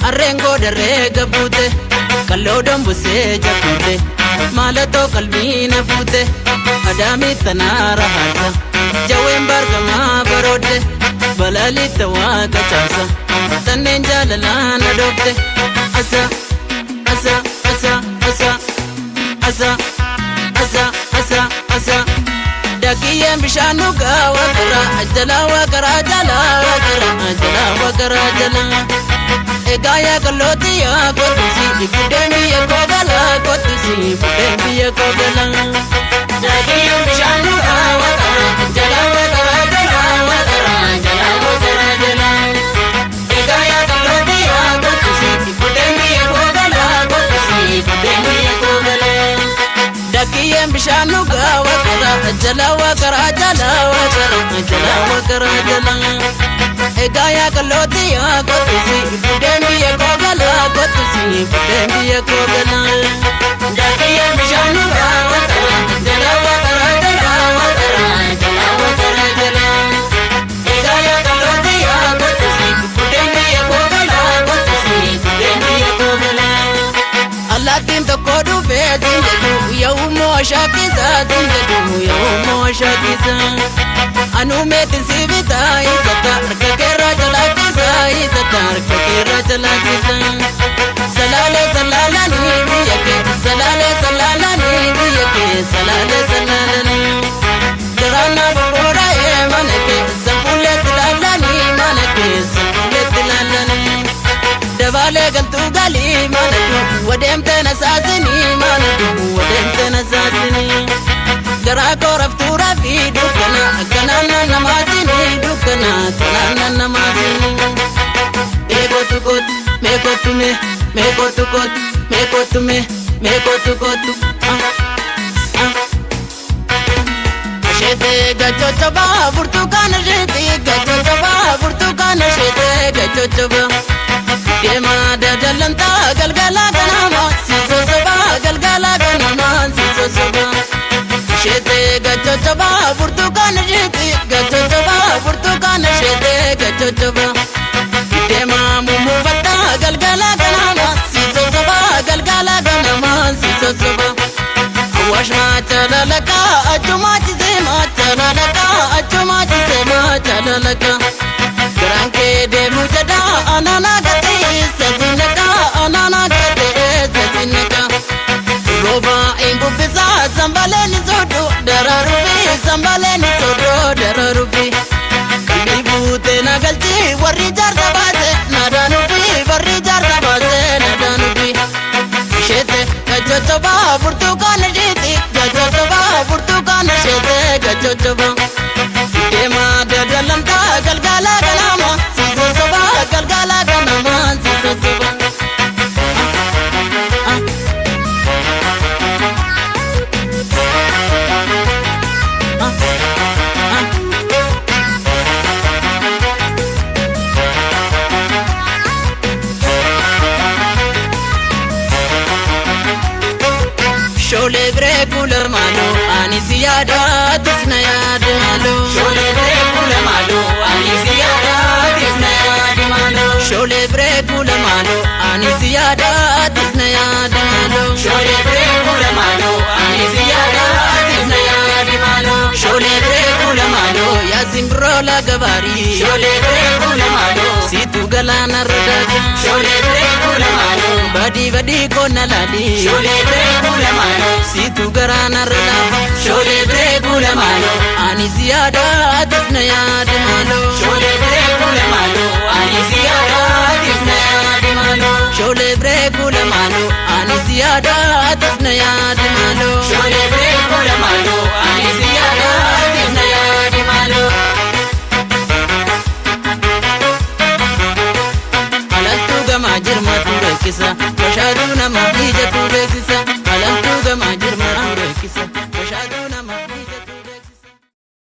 arrengo darrega bute kallodon buse jakute malato qalbina bute adami tanara hasa jawen bargama barode balali tawaga chasa tannen jalalana dokte asa asa asa asa asa asa asa asa dakiyem bishanu gawa kara ajala wa kara jala wa kara ajala wa kara jala egaya kaloti ya kotusi ikudemi ya kogala kotusi ikudemi ya kogala dakiyem bishanu gawa kara ajala wa kara jala wa kara ajala wa kara jala egaya kaloti ya kotusi ikudemi ya kogala kotusi ikudemi ya kogala dakiyem bishanu gawa kara ajala wa kara jala wa kara ajala wa kara jala egaya kaloti ya kotusi ikudemi ya kogala kotusi ikudemi ya kogala dakiyem bishanu gawa kara ajala wa kara jala wa kara ajala wa kara jala egaya kaloti ya kotusi ikudemi ya kogala kotusi ikudemi ya kogala Allatin to kodu bedin dedu yawmo shakiza dindedu yawmo shakiza anu metin sivita izata kakera jalatiza izata kakera jalatiza salale salala ni biyake salale salala ni biyake salale salala ni darana bora e manake sapule tilala ni manake sapule tilala ni dabale galtu gali manatu wademte nasazini manatu wademte nasazini gara koraftu rafi dukana kanana namazini dukana kanana namazini ego tukot meko tume meko tukot meko tume meko tukotu shete gachochaba burtukana shete gachochaba burtukana shete gachochaba Dema dajalanta galgala ganama siso soba galgala ganama siso soba shete gachochaba burtukana shete gachochaba burtukana shete gachochaba Dema mumu bata galgala ganama siso soba galgala ganama siso soba Awash ma chalalaka achuma chizema chalalaka achuma chizema chalalaka Granke de mujada anana gate sazinaka anana gate sazinaka Roba ingu pisa sambale ni zodo dararubi sambale ni zodo dararubi Kalibu te nagalchi warri jarda baze nadanubi warri jarda baze nadanubi Shete gachochoba burtukana shete gachochoba burtukana shete gachochoba Dema dajalanta galgala ganama siso soba galgala ganama siso soba Shole bre kula malo ani siyada tisna yad malo Shole bre kula malo ani siyada tisna yad malo Shole bre kula malo ani siyada tisna yad malo Shole bre kula malo ani siyada tisna yad malo Shole bre kula malo ya simbro la gabari Shole bre kula malo situ galana radaja Shole bre kula malo badi badi kona ladi Shole bre kula malo situ garana radaja Shole bre kula malo ani siyada tisna yad malo Shole bre kula malo ani siyada tisna yad malo Shole bre kula malo ani siyada tisna yad malo Shole bre kula malo ani siyada tisna yad malo Alastu gama jirma ture kisa Mashaduna mahija ture kisa